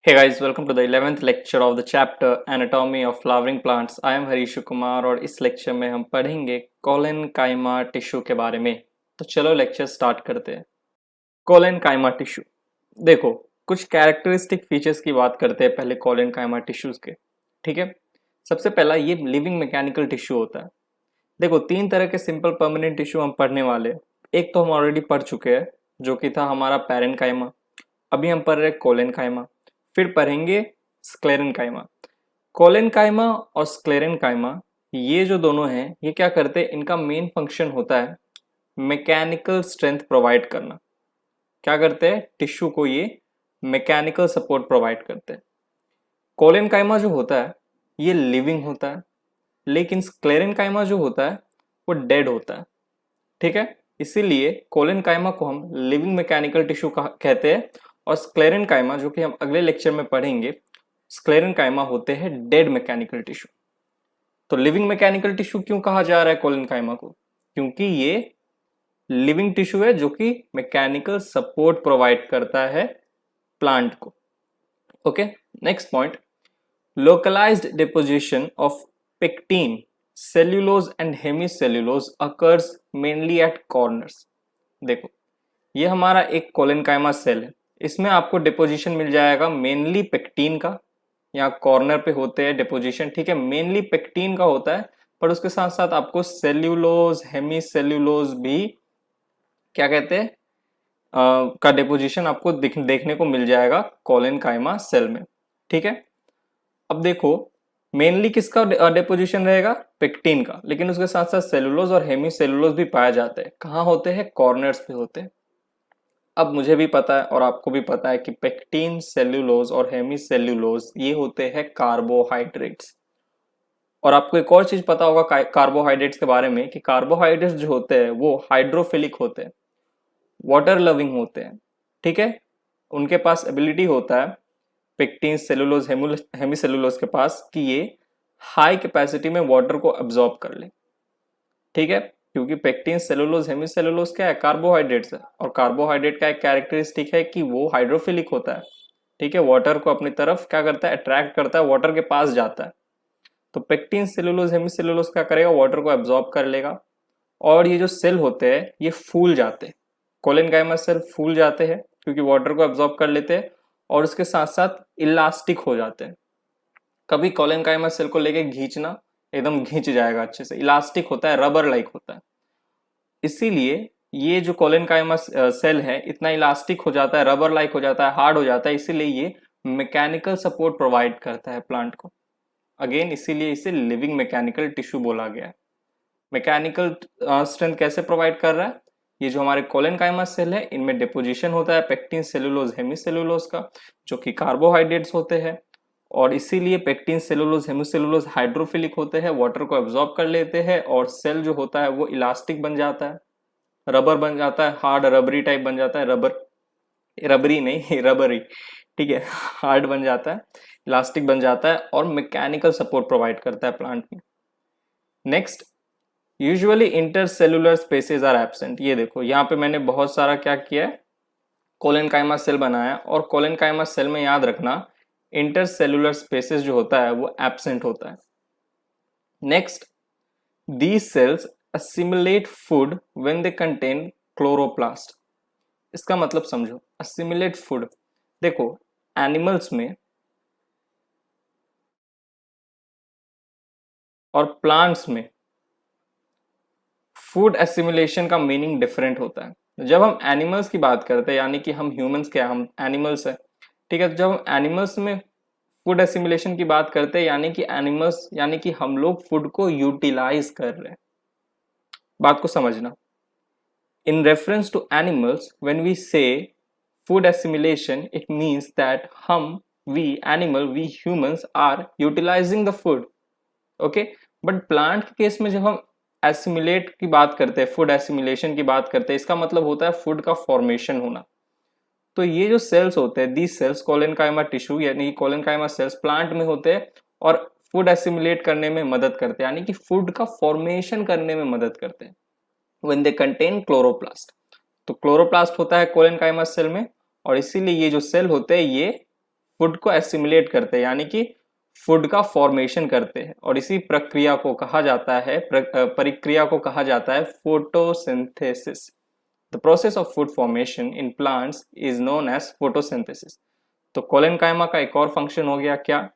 Hey guys, welcome to the 11th lecture of the chapter Anatomy of Flowering Plants. I am Harish Kumar और इस lecture में हम पढ़ेंगे collenchyma tissue के बारे में। तो चलो लेक्चर स्टार्ट करते हैं। कोलेनकाइमा टिश्यू, देखो कुछ कैरेक्टरिस्टिक फीचर्स की बात करते हैं पहले कोलेनकाइमा टिश्यूज के। ठीक है, सबसे पहला ये लिविंग मैकेनिकल टिश्यू होता है। देखो तीन तरह के सिंपल परमानेंट टिश्यू हम पढ़ने वाले। एक तो हम ऑलरेडी पढ़ चुके हैं जो कि था हमारा पैरेनकाइमा। अभी हम पढ़ रहे कोलेनकाइमा, फिर पढ़ेंगे स्क्लेरेनकाइमा। कोलेनकाइमा और स्क्लेरेनकाइमा ये जो दोनों हैं ये क्या करते हैं, इनका मेन फंक्शन होता है मैकेनिकल स्ट्रेंथ प्रोवाइड करना। क्या करते हैं, टिश्यू को ये मैकेनिकल सपोर्ट प्रोवाइड करते हैं। कोलेनकाइमा जो होता है ये लिविंग होता है, लेकिन स्क्लेरेनकाइमा जो होता है वो डेड होता है। ठीक है, इसीलिए कोलेनकाइमा को हम लिविंग मैकेनिकल टिश्यू कहते हैं और स्क्लेरेनकाइमा जो कि हम अगले लेक्चर में पढ़ेंगे, स्क्लेरेनकाइमा होते हैं डेड मैकेनिकल टिश्यू। तो लिविंग मैकेनिकल टिश्यू क्यों कहा जा रहा है कोलेनकाइमा को? क्योंकि ये लिविंग टिश्यू है जो कि मैकेनिकल सपोर्ट प्रोवाइड करता है प्लांट को। Okay, next point, localised deposition of pectin, cellulose and hemicellulose occurs mainly at corners. देखो ये हमारा एक कोलेनकाइमा सेल है, इसमें आपको डिपोजिशन मिल जाएगा मेनली पेक्टीन का। यहाँ कॉर्नर पे होते हैं डिपोजिशन, ठीक है, मेनली पेक्टीन का होता है, पर उसके साथ साथ आपको सेल्यूलोज हेमीसेल्यूलोज भी क्या कहते हैं का डिपोजिशन आपको देखने को मिल जाएगा कोलेनकाइमा सेल में। ठीक है, अब देखो मेनली किसका डिपोजिशन रहेगा, पेक्टीन का, लेकिन उसके साथ साथ सेलुलोज और हेमीसेल्यूलोज भी पाए जाते हैं। कहाँ होते हैं, कॉर्नर्स पे होते हैं। अब मुझे भी पता है और आपको भी पता है कि पेक्टीन, सेल्यूलोज और हेमीसेल्यूलोज ये होते हैं कार्बोहाइड्रेट्स। और आपको एक और चीज पता होगा कार्बोहाइड्रेट्स के बारे में कि कार्बोहाइड्रेट्स जो होते हैं वो हाइड्रोफिलिक होते हैं, वाटर लविंग होते हैं। ठीक है, उनके पास एबिलिटी होता है पेक्टीन, सेलुलोज, हेमीसेल्यूलोज के पास कि ये हाई कैपेसिटी में वाटर को एब्जॉर्ब कर ले। ठीक है, क्योंकि पेक्टीन, सेलुलोज, हेमीसेल्यूलोज क्या है, कार्बोहाइड्रेट्स है, और कार्बोहाइड्रेट का एक कैरेक्टरिस्टिक है कि वो हाइड्रोफिलिक होता है। ठीक है, वाटर को अपनी तरफ क्या करता है, अट्रैक्ट करता है, वाटर के पास जाता है। तो पेक्टीन, सेलुलोज, हेमीसेल्यूलोज क्या करेगा, वाटर को एब्जॉर्ब कर लेगा, और ये जो सेल होते हैं ये फूल जाते हैं। कोलेनकाइमा सेल फूल जाते हैं क्योंकि वाटर को एब्जॉर्ब कर लेते हैं, और उसके साथ साथ इलास्टिक हो जाते हैं। कभी कोलेनकाइमा सेल को लेके खींचना, एकदम खींच जाएगा अच्छे से, इलास्टिक होता है, रबर लाइक होता है। इसीलिए ये जो कोलेनकाइमा सेल है इतना इलास्टिक हो जाता है, रबर लाइक हो जाता है, हार्ड हो जाता है, इसीलिए ये मैकेनिकल सपोर्ट प्रोवाइड करता है प्लांट को। अगेन इसीलिए इसे लिविंग मैकेनिकल टिश्यू बोला गया है। मैकेनिकल स्ट्रेंथ कैसे प्रोवाइड कर रहा है, ये जो हमारे कोलेनकाइमा सेल है इनमें डिपोजिशन होता है पेक्टीन, सेलुलोज, हेमीसेल्यूलोज का, जो कि कार्बोहाइड्रेट्स होते हैं, और इसीलिए पेक्टीन, सेलुलोज, हेमीसेल्यूलोज हाइड्रोफिलिक होते हैं, वाटर को एब्जॉर्ब कर लेते हैं, और सेल जो होता है वो इलास्टिक बन जाता है, रबर बन जाता है, हार्ड रबरी टाइप बन जाता है, रबरी नहीं रबरी, ठीक है, हार्ड बन जाता है, इलास्टिक बन जाता है, और मैकेनिकल सपोर्ट प्रोवाइड करता है प्लांट में। Next, usually intercellular spaces are absent. ये देखो यहाँ पे मैंने बहुत सारा क्या किया है, कोलेनकाइमा सेल बनाया, और कोलेनकाइमा सेल में याद रखना इंटरसेलुलर स्पेसेस जो होता है वो एब्सेंट होता है। Next, these cells assimilate food when they contain chloroplast। इसका मतलब समझो, assimilate food, देखो एनिमल्स में और प्लांट्स में फूड एसिमिलेशन का मीनिंग डिफरेंट होता है। जब हम एनिमल्स की बात करते हैं, यानी कि हम ह्यूमंस क्या, हम एनिमल्स है, ठीक है, तो जब हम एनिमल्स में फूड एसिमिलेशन की बात करते हैं, यानी कि एनिमल्स यानी कि हम लोग फूड को यूटिलाइज कर रहे हैं। बात को समझना, in reference to animals, when we say food assimilation, it means that we humans are utilizing the food, okay? But plant के केस में जब हम एसिमिलेट की बात करते हैं, फूड एसिमिलेशन की बात करते हैं, इसका मतलब होता है फूड का फॉर्मेशन होना। तो ये जो सेल्स होते हैं, दीज सेल्स कोलेनकाइमा टिश्यू यानी कोलेनकाइमा सेल्स प्लांट में होते हैं और फूड एसिमिलेट करने में मदद करते हैं, यानी कि फूड का फॉर्मेशन करने में मदद करते हैं when they contain chloroplast। तो क्लोरोप्लास्ट होता है कोलेनकाइमा सेल में, और इसीलिए ये जो सेल होते हैं ये फूड को एसिमुलेट करते हैं, यानी कि फूड का फॉर्मेशन करते हैं, और इसी प्रक्रिया को कहा जाता है परिक्रिया को कहा जाता है photosynthesis. The process of food formation in plants is known as photosynthesis. तो कोलेनकाइमा का एक और फंक्शन हो गया क्या,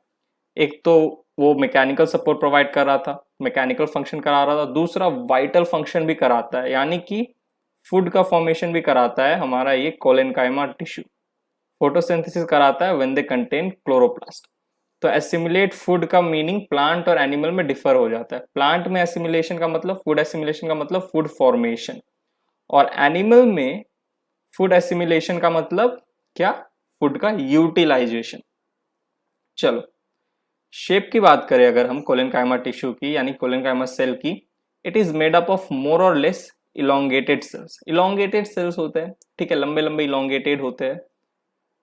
एक तो वो मैकेनिकल सपोर्ट प्रोवाइड कर रहा था, मैकेनिकल फंक्शन करा रहा था, दूसरा वाइटल फंक्शन भी कराता है, यानी कि फूड का फॉर्मेशन भी कराता है हमारा ये कोलेनकाइमा टिश्यू। फोटोसिंथेसिस कराता है व्हेन दे कंटेन क्लोरोप्लास्ट। तो एसिमुलेट फूड का मीनिंग प्लांट और एनिमल में डिफर हो जाता है। प्लांट में एसिमुलेशन का मतलब, फूड एसिमुलेशन का मतलब फूड फॉर्मेशन, और एनिमल में फूड एसिमुलेशन का मतलब क्या, फूड का यूटिलाइजेशन। चलो शेप की बात करें अगर हम कोलेनकाइमा टिश्यू की, यानी कोलेनकाइमा सेल की, it is made up of more or less elongated cells. Elongated cells होते हैं, ठीक है, लंबे लंबे इलोंगेटेड होते हैं।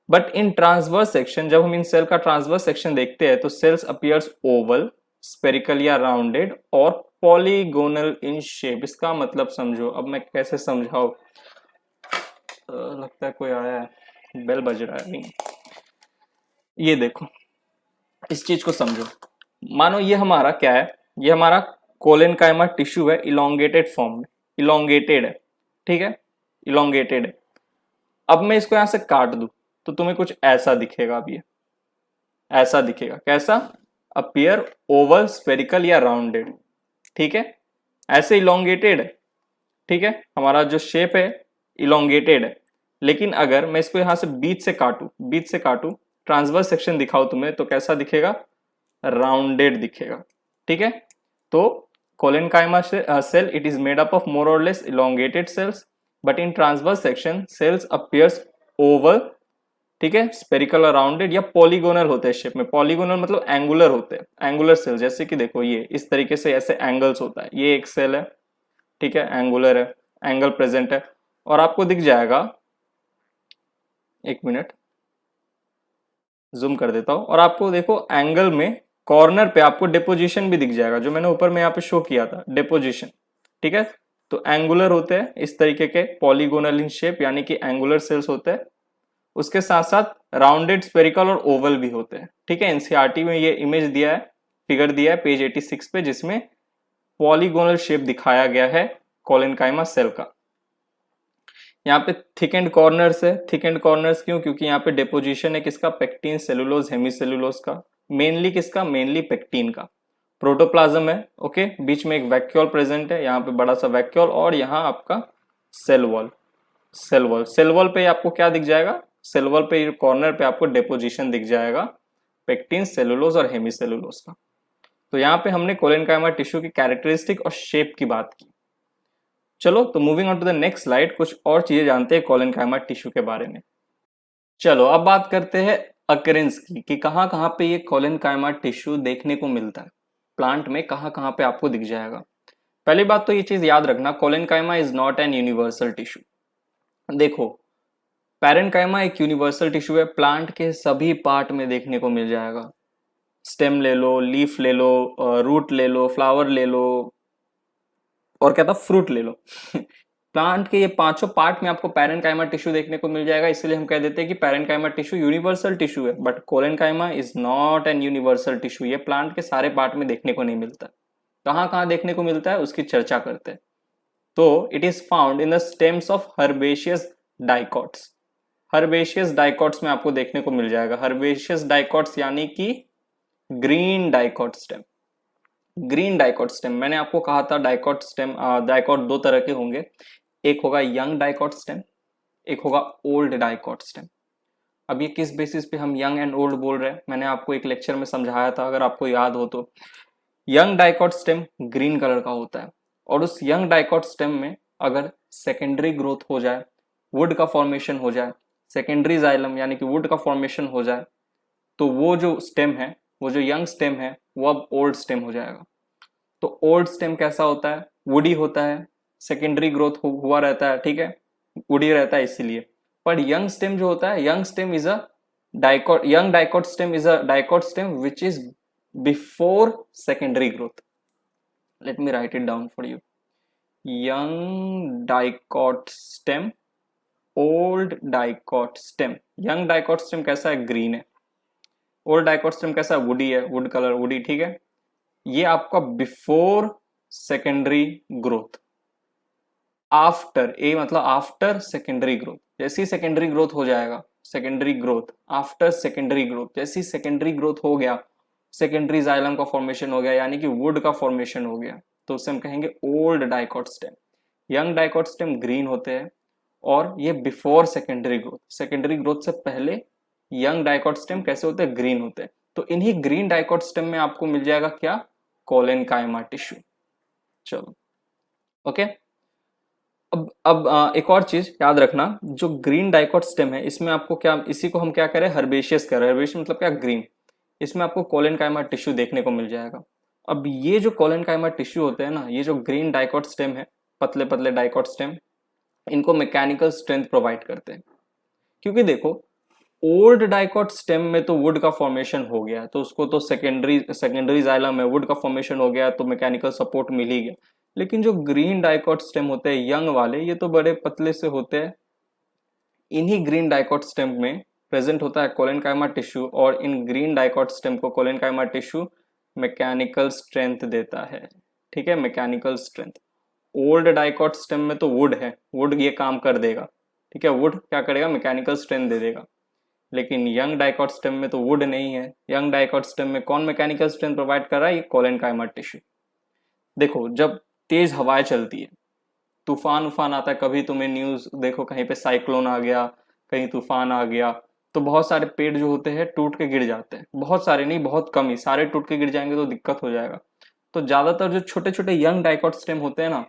बट इन ट्रांसवर्स सेक्शन, जब हम इन सेल का ट्रांसवर्स सेक्शन देखते हैं तो सेल्स अपीयर्स ओवल, स्पेरिकल या राउंडेड और पॉलीगोनल इन शेप। इसका मतलब समझो, अब मैं कैसे समझाऊं, लगता है कोई आया है, बेल बज रहा है। नहीं, ये देखो, इस चीज को समझो। मानो ये हमारा क्या है, ये हमारा कोलेनकाइमा टिश्यू है, इलोंगेटेड फॉर्म में, इलोंगेटेड है, ठीक है, इलोंगेटेड है। अब मैं इसको यहां से काट दूं तो तुम्हें कुछ ऐसा दिखेगा। अब ये ऐसा दिखेगा, कैसा, अपीयर ओवल, स्पेरिकल या राउंडेड, ठीक है, ऐसे इलोंगेटेड है, ठीक है, हमारा जो शेप है इलोंगेटेड है। लेकिन अगर मैं इसको यहां से बीच से काटूं, बीच से काटूं, ट्रांसवर्स सेक्शन दिखाऊं तुम्हें, तो कैसा दिखेगा, राउंडेड दिखेगा, ठीक है। तो collenchyma cell, it is made up of more or less elongated cells, but in transverse section cells appears oval, ठीक है, स्पेरिकल और राउंडेड या पॉलीगोनल होते हैं शेप में। पॉलीगोनल मतलब एंगुलर होते हैं, एंगुलर सेल, जैसे कि देखो ये इस तरीके से ऐसे एंगल्स होता है, ये एक सेल है, ठीक है, एंगुलर है, एंगल प्रेजेंट है, और आपको दिख जाएगा, एक मिनट जूम कर देता हूं, और आपको देखो एंगल में कॉर्नर पे आपको डिपोजिशन भी दिख जाएगा, जो मैंने ऊपर में यहाँ पे शो किया था, डिपोजिशन, ठीक है। तो एंगुलर होते हैं इस तरीके के, पॉलीगोनल इन शेप, यानी कि एंगुलर सेल्स होते हैं। उसके साथ साथ राउंडेड, स्पेरिकल और ओवल भी होते हैं, ठीक है। एनसीईआरटी में ये इमेज दिया है, फिगर दिया है पेज 86 पे, जिसमें पॉलीगोनल शेप दिखाया गया है कोलेनकाइमा सेल का। यहाँ पे थिक एंड कॉर्नर्स है, थिक एंड कॉर्नर्स क्यों, क्योंकि यहाँ पे डिपोजिशन है किसका, पेक्टिन, सेलुलोज, हेमीसेलुलोज का, मेनली किसका, मेनली पेक्टिन का। प्रोटोप्लाज्म है, ओके, बीच में एक वैक्यूल प्रेजेंट है, यहाँ पे बड़ा सा वैक्यूल, और यहाँ आपका cell wall, cell wall, cell wall पे आपको क्या दिख जाएगा, सेल वॉल पे कॉर्नर पे आपको डिपोजिशन दिख जाएगा, पेक्टिन, सेलुलोज और हेमीसेलुलोज का। तो यहाँ पे हमने कोलेनकाइमा टिश्यू की कैरेक्टरिस्टिक और शेप की बात की। चलो तो moving on to the next slide, कुछ और चीजें जानते हैं कोलेनकाइमा टिश्यू के बारे में। चलो अब बात करते हैं अकरेंस की, कि कहाँ कहाँ पे ये कोलेनकाइमा टिश्यू देखने को मिलता है, प्लांट में कहाँ कहाँ पे आपको दिख जाएगा। पहली बात तो ये चीज याद रखना, collenchyma is not an universal tissue. देखो, पैरेनकाइमा एक यूनिवर्सल टिश्यू है, प्लांट के सभी पार्ट में देखने को मिल जाएगा। स्टेम ले लो, लीफ ले लो, रूट ले लो, फ्लावर ले लो, और क्या था, फ्रूट ले लो। प्लांट के ये पांचों पार्ट में आपको पैरेनकाइमा टिश्यू देखने को मिल जाएगा, इसलिए हम कह देते हैं कि पैरेनकाइमा टिश्यू यूनिवर्सल टिश्यू है। But collenchyma is not an universal tissue, ये प्लांट के सारे पार्ट में देखने को नहीं मिलता। कहाँ कहाँ देखने को मिलता है उसकी चर्चा करते हैं। तो it is found in the stems of herbaceous dicots. Herbaceous dicots में आपको देखने को मिल जाएगा। हर्बेशियस डाइकॉट्स यानी कि green dicot stem. Green dicot stem, मैंने आपको कहा था डाइकॉट स्टेम, डाइकॉट दो तरह के होंगे, एक होगा यंग डाइकॉट स्टेम, एक होगा ओल्ड डाइकॉट स्टेम। अब ये किस बेसिस पे हम यंग एंड ओल्ड बोल रहे हैं, मैंने आपको एक लेक्चर में समझाया था, अगर आपको याद हो तो। Young dicot stem green colour का होता है, और उस यंग डाइकॉट स्टेम में अगर सेकेंडरी ग्रोथ हो जाए, वुड का फॉर्मेशन हो जाए, सेकेंडरी जाइलम यानी कि वुड का फॉर्मेशन हो जाए, तो वो जो स्टेम है, वो जो यंग स्टेम है, वो अब ओल्ड स्टेम हो जाएगा। तो ओल्ड स्टेम कैसा होता है, वुडी होता है, सेकेंडरी ग्रोथ हुआ रहता है, ठीक है, वुडी रहता है इसीलिए। पर यंग स्टेम जो होता है, young stem is a dicot, young dicot stem is a dicot stem which is before secondary growth. Let me right it down for you. Young dicot stem, old dicot stem. Young dicot stem कैसा है, green है, old dicot stem कैसा है, woody है, wood colour woody, ठीक है। ये आपका बिफोर सेकेंडरी ग्रोथ, आफ्टर, ए मतलब आफ्टर सेकेंडरी ग्रोथ। जैसी सेकेंडरी ग्रोथ हो जाएगा, secondary growth, after secondary growth, जैसी सेकेंडरी ग्रोथ हो गया, सेकेंडरी जाइलम का फॉर्मेशन हो गया, यानी कि वुड का फॉर्मेशन हो गया, तो उसे हम कहेंगे old dicot stem. Young dicot stem green होते हैं और ये before secondary growth, secondary growth से पहले यंग डाइकोट स्टेम कैसे होते हैं, ग्रीन होते हैं। तो इन्हीं ग्रीन डाइकोट स्टेम में आपको मिल जाएगा क्या, कोलेनकाइमा टिश्यू। चलो ओके। अब एक और चीज याद रखना, जो ग्रीन डाइकोट स्टेम है इसमें आपको क्या, इसी को हम क्या करें, हर्बेशियस करें। हर्बेशियस मतलब क्या, ग्रीन। इसमें आपको कोलेनकाइमा टिश्यू देखने को मिल जाएगा। अब ये जो कोलेनकाइमा टिश्यू होते हैं ना, ये जो ग्रीन डाइकोट स्टेम है, पतले पतले डाइकोट स्टेम, इनको मैकेनिकल स्ट्रेंथ प्रोवाइड करते हैं। क्योंकि देखो ओल्ड डाइकोट स्टेम में तो वुड का फॉर्मेशन हो गया, तो उसको तो सेकेंडरी जाइलम में वुड का फॉर्मेशन हो गया, तो मैकेनिकल सपोर्ट मिल ही गया। लेकिन जो ग्रीन डाइकोट स्टेम होते हैं यंग वाले, ये तो बड़े पतले से होते हैं। इन्हीं ग्रीन डाइकोट स्टेम में प्रेजेंट होता है कोलेनकाइमा टिश्यू, और इन ग्रीन डाइकोट स्टेम को कोलेनकाइमा टिश्यू मैकेनिकल स्ट्रेंथ देता है। ठीक है, mechanical strength. Old dicot stem में तो वुड है, वुड ये काम कर देगा, ठीक है, वुड क्या करेगा, मैकेनिकल स्ट्रेंथ दे देगा। लेकिन यंग डाइकोट स्टेम में तो वुड नहीं है। यंग डाइकोट स्टेम में कौन मैकेनिकल स्ट्रेंथ प्रोवाइड कर रहा है, ये कोलेनकाइमा टिश्यू। देखो जब तेज हवाएं चलती है, तूफान उफान आता है, कभी तुम्हें न्यूज देखो कहीं पे साइक्लोन आ गया, कहीं तूफान आ गया, तो बहुत सारे पेड़ जो होते हैं टूट के गिर जाते हैं। बहुत सारे नहीं, बहुत कम ही, सारे टूट के गिर जाएंगे तो दिक्कत हो जाएगा। तो ज्यादातर जो छोटे छोटे यंग डाइकोट स्टेम होते हैं ना,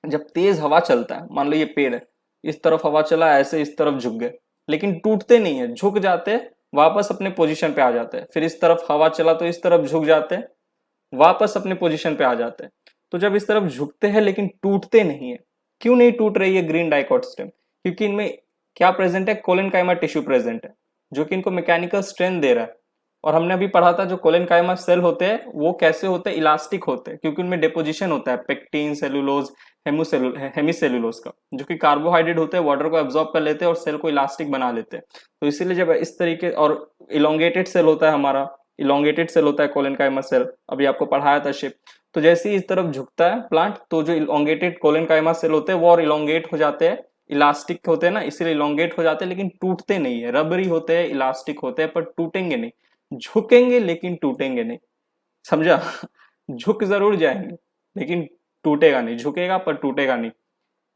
जब तेज हवा चलता है, मान लो ये पेड़ है, इस तरफ हवा चला, ऐसे इस तरफ झुक गए, लेकिन टूटते नहीं है, झुक जाते हैं, वापस अपने पोजीशन पे आ जाते हैं। फिर इस तरफ हवा चला तो इस तरफ झुक जाते हैं, वापस अपने पोजीशन पे आ जाते हैं। तो जब इस तरफ झुकते हैं लेकिन टूटते नहीं है, क्यों नहीं टूट रही है ग्रीन डाइकोट स्टेम, क्योंकि इनमें क्या प्रेजेंट है, कोलेनकाइमा टिश्यू प्रेजेंट है, जो कि इनको मैकेनिकल स्ट्रेंथ दे रहा है। और हमने अभी पढ़ा था जो कोलेनकाइमा सेल होते हैं वो कैसे होते हैं, इलास्टिक होते हैं, क्योंकि उनमें डिपोजिशन होता है पेक्टिन, सेलुलोज, हेमिसेलुलोज का, जो कि कार्बोहाइड्रेट होते हैं, वाटर को एब्जॉर्ब कर लेते हैं और सेल को इलास्टिक बना लेते हैं। तो इसीलिए जब इस तरीके, और इलोंगेटेड सेल होता है हमारा, इलोंगेटेड सेल होता है कोलेनकाइमा सेल, अभी आपको पढ़ाया था शेप। तो जैसे ही इस तरफ झुकता है प्लांट, तो जो इलोंगेटेड कोलेनकाइमा सेल होते हैं वो और इलोंगेट हो जाते हैं, इलास्टिक होते हैं ना, इसीलिए इलोंगेट हो जाते हैं, लेकिन टूटते नहीं है, रबरी होते हैं, इलास्टिक होते हैं, पर टूटेंगे नहीं। झुकेंगे लेकिन टूटेंगे नहीं, समझा? झुक जरूर जाएंगे लेकिन टूटेगा नहीं, झुकेगा पर टूटेगा नहीं।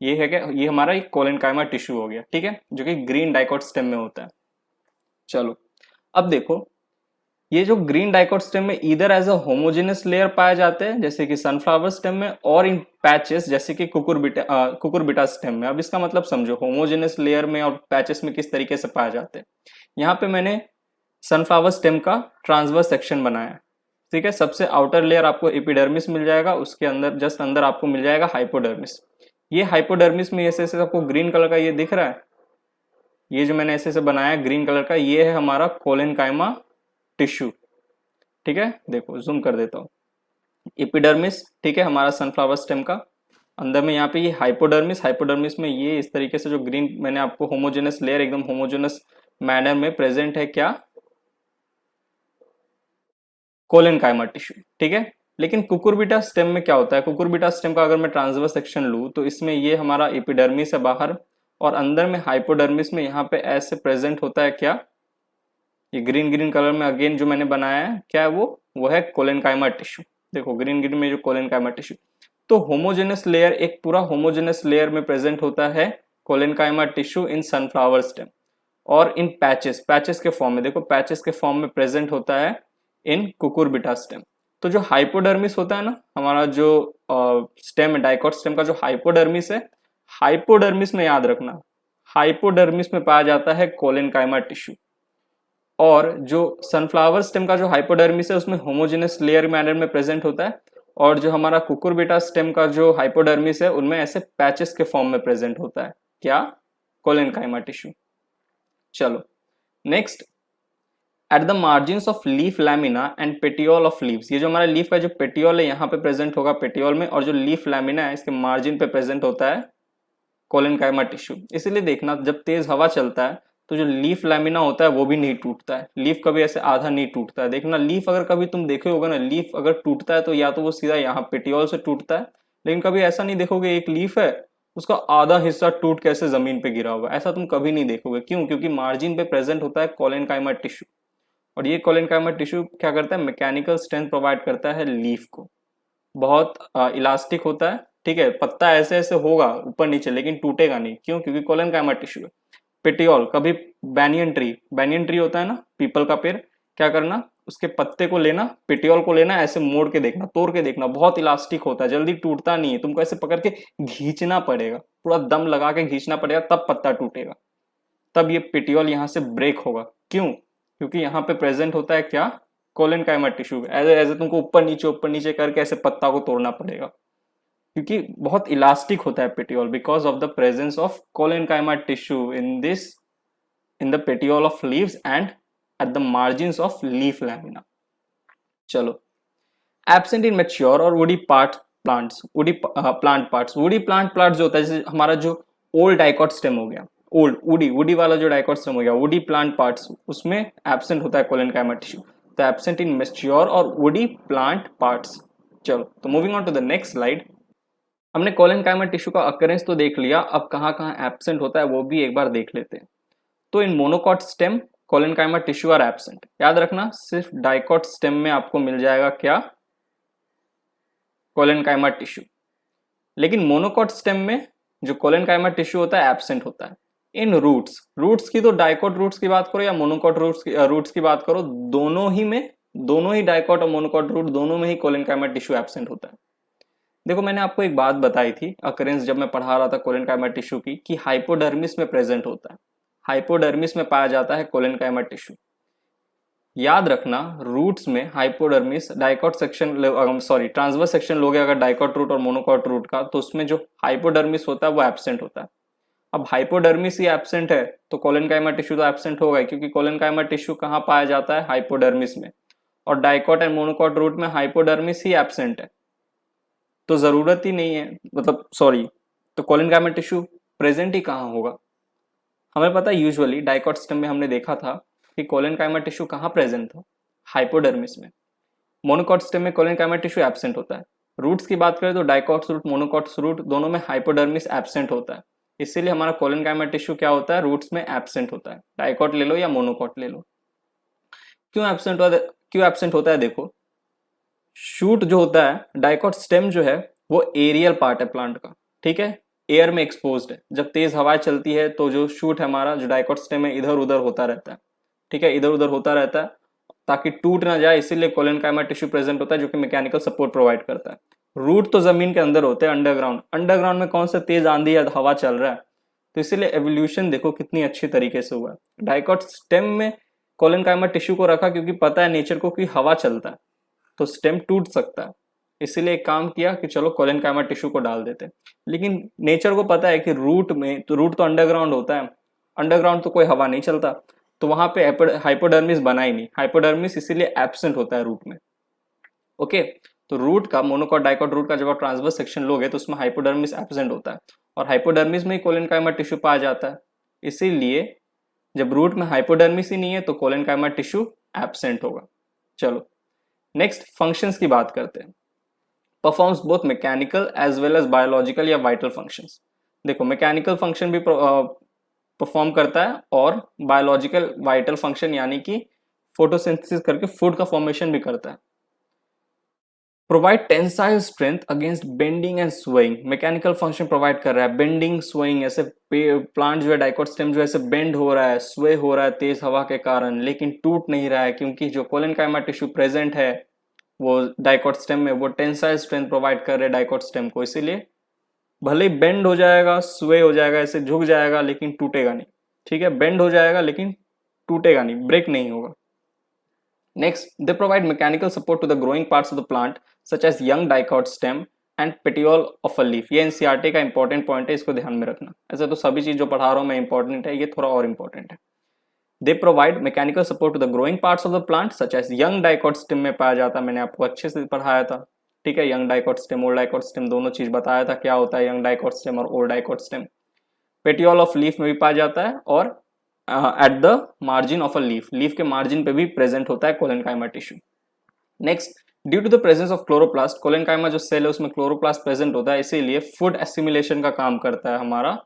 ये है क्या, ये हमारा एक कोलेनकाइमा टिश्यू हो गया, ठीक है, जो कि ग्रीन डाइकोट स्टेम में होता है। चलो अब देखो, ये जो ग्रीन डाइकोट स्टेम में इधर एज अ होमोजेनस लेयर पाए जाते हैं, जैसे कि सनफ्लावर स्टेम में, और इन पैचेस जैसे कि कुकुरबिटा स्टेम में। अब इसका मतलब समझो, होमोजेनस लेयर में और पैचेस में किस तरीके से पाए जाते हैं। यहाँ पे मैंने सनफ्लावर स्टेम का ट्रांसवर्स सेक्शन बनाया, ठीक है। सबसे आउटर लेयर आपको एपिडर्मिस मिल जाएगा, उसके अंदर जस्ट अंदर आपको मिल जाएगा हाइपोडर्मिस। ये हाइपोडर्मिस में ऐसे ऐसे आपको ग्रीन कलर का ये दिख रहा है, ये जो मैंने ऐसे ऐसे बनाया ग्रीन कलर का, ये है हमारा कोलेनकाइमा टिश्यू, ठीक है। देखो जूम कर देता हूँ, एपिडर्मिस, ठीक है, हमारा सनफ्लावर स्टेम का। अंदर में यहाँ पे ये हाइपोडर्मिस, हाइपोडर्मिस में ये इस तरीके से जो ग्रीन मैंने आपको होमोजेनस लेयर एकदम होमोजेनस मैनर में प्रेजेंट है, क्या, कोलेनकाइमा टिश्यू, ठीक है। लेकिन कुकुरबिटा स्टेम में क्या होता है, कुकुरबिटा स्टेम का अगर मैं ट्रांसवर्स सेक्शन लूं तो इसमें ये हमारा एपिडर्मिस है बाहर, और अंदर में हाइपोडर्मिस में यहाँ पे ऐसे प्रेजेंट होता है क्या, ये ग्रीन ग्रीन कलर में अगेन जो मैंने बनाया है, क्या है वो है कोलेनकाइमा टिश्यू। देखो ग्रीन ग्रीन में जो कोलेनकाइमा टिश्यू, तो होमोजेनस लेयर, एक पूरा होमोजेनस लेयर में प्रेजेंट होता है collenchyma tissue in sunflower stem, और इन पैचेस, पैचेस के फॉर्म में, देखो पैचेस के फॉर्म में प्रेजेंट होता है इन कुकुरबिटा स्टेम। तो जो हाइपोडर्मिस होता है ना, हमारा जो स्टेम है, डाइकोट स्टेम का जो हाइपोडर्मिस है, हाइपोडर्मिस में याद रखना, हाइपोडर्मिस में पाया जाता है कोलेनकाइमा टिश्यू। और जो सनफ्लावर स्टेम का जो हाइपोडर्मिस है उसमें होमोजेनस लेयर मैनर में प्रेजेंट होता है, और जो हमारा कुकुरबिटा स्टेम का जो हाइपोडर्मिस है उनमें ऐसे पैचेस के फॉर्म में प्रेजेंट होता है, क्या, कोलेनकाइमा टिश्यू। चलो next, eight the margin of leaf lamina and petiole of leaves, ये जो हमारा लीफ का जो पेटियोल है यहाँ पे प्रेजेंट होगा पेटियोल में, और जो लीफ लैमिना है इसके मार्जिन पे प्रेजेंट होता है कोलेनकाइमा टिश्यू। इसीलिए देखना जब तेज हवा चलता है तो जो लीफ लैमिना होता है वो भी नहीं टूटता है, लीफ कभी ऐसे आधा नहीं टूटता है। देखना लीफ अगर कभी तुम देखे होगा ना, लीफ अगर टूटता है तो या तो वो सीधा यहाँ पेटियोल से टूटता है, लेकिन कभी ऐसा नहीं देखोगे एक लीफ है उसका आधा हिस्सा टूट के ऐसे जमीन पे गिरा होगा, ऐसा तुम कभी नहीं देखोगे। क्यों? क्योंकि मार्जिन पे प्रेजेंट होता है कोलेनकाइमा टिश्यू, और ये कोलेनकाइमा टिश्यू क्या करता है, मैकेनिकल स्ट्रेंथ प्रोवाइड करता है लीफ को। बहुत इलास्टिक होता है, ठीक है, पत्ता ऐसे ऐसे होगा ऊपर नीचे लेकिन टूटेगा नहीं। क्यों? क्योंकि कोलेनकाइमा टिश्यू है। पेटियोल, कभी बैनियन ट्री होता है ना, पीपल का पेड़, क्या करना, उसके पत्ते को लेना, पेटियोल को लेना, ऐसे मोड़ के देखना, तोड़ के देखना, बहुत इलास्टिक होता है, जल्दी टूटता नहीं है, तुमको ऐसे पकड़ के खींचना पड़ेगा, पूरा दम लगा के खींचना पड़ेगा, तब पत्ता टूटेगा, तब ये पेटियोल यहाँ से ब्रेक होगा। क्यों? क्योंकि यहाँ पे प्रेजेंट होता है क्या, कोलेनकाइमा टिश्यू। ऐसे ऐसे तुमको ऊपर नीचे करके ऐसे पत्ता को तोड़ना पड़ेगा, क्योंकि बहुत इलास्टिक होता है petiole, because of the presence of collenchyma tissue in the petiole of leaves and at the margins of leaf lamina. चलो, एब्सेंट इन मैच्योर और woody part plants, woody plant parts. Woody plant part जो होता है, जैसे हमारा जो old dicot stem हो गया, ओल्ड वुडी वाला जो डाइकॉट स्टेम हो गया, वुडी प्लांट पार्ट्स, उसमें एब्सेंट होता है कोलेनकाइमा टिश्यू। तो एब्सेंट इन मैच्योर और वुडी प्लांट पार्ट्स। चलो, तो moving on to the next slide. हमने कोलेनकाइमा टिश्यू का अकरेंस तो देख लिया, अब कहाँ कहाँ एब्सेंट होता है वो भी एक बार देख लेते हैं। तो in monocot stem collenchyma tissue are absent. याद रखना, सिर्फ डाइकॉट स्टेम में आपको मिल जाएगा क्या, कोलेनकाइमा टिश्यू, लेकिन मोनोकॉट स्टेम में जो कोलेनकाइमा टिश्यू होता है एब्सेंट होता है। इन रूट्स की, तो डाइकॉट रूट्स की बात करो या मोनोकॉट रूट्स की बात करो, दोनों ही डाइकॉट और मोनोकॉट रूट दोनों में ही कोलेनकाइमा टिश्यू एब्सेंट होता है। देखो, मैंने आपको एक बात बताई थी अकरेंस जब मैं पढ़ा रहा था कोलेनकाइमा टिश्यू की, कि हाइपोडर्मिस में प्रेजेंट होता है, हाइपोडर्मिस में पाया जाता है कोलेनकाइमा टिश्यू। याद रखना, रूट्स में hypodermis dicot section, sorry transverse section लोगे अगर डाइकॉट रूट और मोनोकॉट रूट का, तो उसमें जो हाइपोडर्मिस होता है वो एब्सेंट होता है। अब हाइपोडर्मिस ही एब्सेंट है तो कोलेनकाइमा टिश्यू तो एब्सेंट होगा, क्योंकि कोलेनकाइमा टिश्यू कहाँ पाया जाता है, हाइपोडर्मिस में, और डाइकॉट एंड मोनोकॉट रूट में हाइपोडर्मिस ही एब्सेंट है, तो जरूरत ही नहीं है, मतलब सॉरी, तो कोलेनकाइमा टिश्यू प्रेजेंट ही कहाँ होगा। हमें पता है यूजुअली डाइकॉट स्टेम में हमने देखा था कि कोलेनकाइमा टिश्यू कहाँ प्रेजेंट था, हाइपोडर्मिस में। मोनोकॉट स्टेम में कोलेनकाइमा टिश्यू एब्सेंट होता है। रूट्स की बात करें तो डाइकॉट्स रूट, मोनोकॉट्स रूट दोनों में हाइपोडर्मिस एब्सेंट होता है, इसीलिए हमारा कोलेनकाइमा टिश्यू क्या होता है, रूट्स में एब्सेंट होता है, डाइकॉट ले लो या मोनोकॉट ले लो। क्यों एब्सेंट होता है? देखो, शूट जो होता है, डाइकॉट स्टेम जो है वो एरियल पार्ट है प्लांट का, ठीक है, एयर में एक्सपोज्ड है। जब तेज हवाएं चलती है तो जो शूट है हमारा, जो डाइकॉट स्टेम है, इधर उधर होता रहता है, ठीक है, इधर उधर होता रहता है ताकि टूट ना जाए, इसीलिए कोलेनकाइमा टिश्यू प्रेजेंट होता है जो कि मैकेनिकल सपोर्ट प्रोवाइड करता है। रूट तो जमीन के अंदर होते हैं, अंडरग्राउंड में कौन सा तेज आंधी या हवा चल रहा है, तो इसीलिए एवोल्यूशन देखो कितनी अच्छी तरीके से हुआ है। डाइकॉट स्टेम में कोलेनकाइमा टिश्यू को रखा क्योंकि पता है नेचर को कि हवा चलता है तो स्टेम टूट सकता है, इसीलिए एक काम किया कि चलो कोलेनकाइमा टिश्यू को डाल देते हैं। लेकिन नेचर को पता है कि रूट तो अंडरग्राउंड होता है, अंडरग्राउंड तो कोई हवा नहीं चलता, तो वहां पे हाइपोडर्मिस बना ही नहीं, हाइपोडर्मिस इसीलिए एब्सेंट होता है रूट में। ओके, तो रूट का, मोनोकॉट डाइकॉट रूट का जब आप ट्रांसवर्स सेक्शन लोगे तो उसमें हाइपोडर्मिस एब्सेंट होता है, और हाइपोडर्मिस में ही कोलेनकाइमा टिश्यू पाया जाता है, इसीलिए जब रूट में हाइपोडर्मिस ही नहीं है तो कोलेनकाइमा टिश्यू एब्सेंट होगा। चलो, नेक्स्ट फंक्शंस की बात करते हैं। Performs both mechanical as well as biological या वाइटल फंक्शंस। देखो, मैकेनिकल फंक्शन भी परफॉर्म करता है और बायोलॉजिकल वाइटल फंक्शन यानी कि फोटोसिंथेसिस करके फूड का फॉर्मेशन भी करता है। Provide tensile strength against bending and swaying. Mechanical function provide कर रहा है, बेंडिंग स्वेइंग, ऐसे प्लांट जो है, डाइकॉट स्टेम जो है ऐसे बेंड हो रहा है, स्वे हो रहा है तेज हवा के कारण, लेकिन टूट नहीं रहा है, क्योंकि जो कोलेनकाइमा टिश्यू प्रेजेंट है वो डाइकॉट स्टेम में, वो टेंसाइल स्ट्रेंथ प्रोवाइड कर रहे हैं डाइकॉट स्टेम को, इसीलिए भले ही बेंड हो जाएगा, स्वे हो जाएगा, ऐसे झुक जाएगा, लेकिन टूटेगा नहीं, ठीक है, बेंड हो जाएगा लेकिन टूटेगा नहीं, ब्रेक नहीं होगा। Next, they provide mechanical support to the growing parts of the plant such as young dicot stem and petiole of a leaf. ये एनसीईआरटी का इंपॉर्टेंट पॉइंट है, इसको ध्यान में रखना। ऐसे तो सभी चीज जो पढ़ा रहा हूं मैं इंपॉर्टेंट है, ये थोड़ा और इंपॉर्टेंट है। They provide mechanical support to the growing parts of the plant such as young dicot stem में पाया जाता है, मैंने आपको अच्छे से पढ़ाया था, ठीक है, young dicot stem, old dicot stem, दोनों चीज बताया था क्या होता है यंग डाइकॉट स्टेम और old dicot stem. Petiole of leaf में भी पाया जाता है और at the margin of a leaf के मार्जिन पे भी प्रेजेंट होता है collenchyma tissue. Next, due to the presence of chloroplast, collenchyma जो सेल है उसमें क्लोरोप्लास्ट प्रेजेंट होता है, इसीलिए फूड एसिमिलेशन का काम करता है हमारा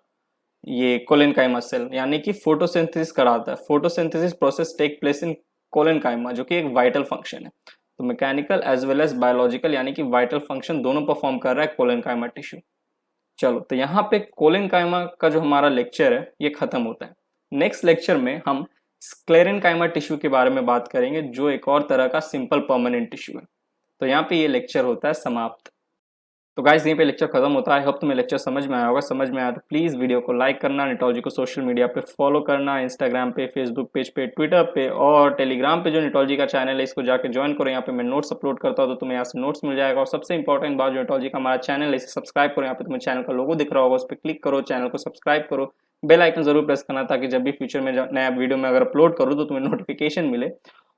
ये कोलेनकाइमा सेल, यानी कि फोटोसिंथेसिस कराता है। Photosynthesis process take place in collenchyma, जो कि एक वाइटल फंक्शन है। तो mechanical as well as biological यानी कि वाइटल फंक्शन दोनों परफॉर्म कर रहा है कोलेनकाइमा टिश्यू। चलो, तो यहाँ पे कोलेनकाइमा का जो हमारा लेक्चर है ये खत्म होता है। नेक्स्ट लेक्चर में हम स्क्लेरेनकाइमा टिश्यू के बारे में बात करेंगे, जो एक और तरह का सिंपल परमानेंट टिश्यू है। तो यहाँ पे ये लेक्चर होता है समाप्त। तो गाइस, यहीं पे लेक्चर खत्म होता है। आई होप तुम्हें लेक्चर समझ में आया होगा। समझ में आया तो प्लीज़ वीडियो को लाइक करना, निटोलॉजी को सोशल मीडिया पे फॉलो करना, इंस्टाग्राम पे, फेसबुक पेज पे, ट्विटर पे और टेलीग्राम पे जो निटोलॉजी का चैनल है इसको जाके ज्वाइन करो। यहाँ पे मैं नोट्स अपलोड करता हूँ, तो तुम्हें यहाँ से नोट्स मिल जाएगा। और सबसे इंपॉर्टेंट बात, जो निटोलॉजी का हमारा चैनल है इसे सब्सक्राइब करो। यहाँ पे तुम्हें चैनल का लोगो दिख रहा होगा, उस पर क्लिक करो, चैनल को सब्सक्राइब करो, बेल आइकन जरूर प्रेस करना, ताकि जब भी फ्यूचर में नया वीडियो में अगर अपलोड करूँ तो तुम्हें नोटिफिकेशन मिले।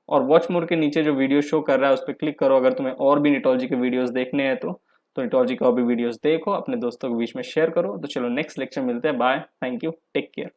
और वॉच मोर के नीचे जो वीडियो शो कर रहा है उस पर क्लिक करो अगर तुम्हें और भी निटोलॉजी के वीडियोस देखने हैं तो निटोलॉजी का भी वीडियोस देखो, अपने दोस्तों के बीच में शेयर करो। तो चलो नेक्स्ट लेक्चर मिलते हैं। Bye, thank you, take care.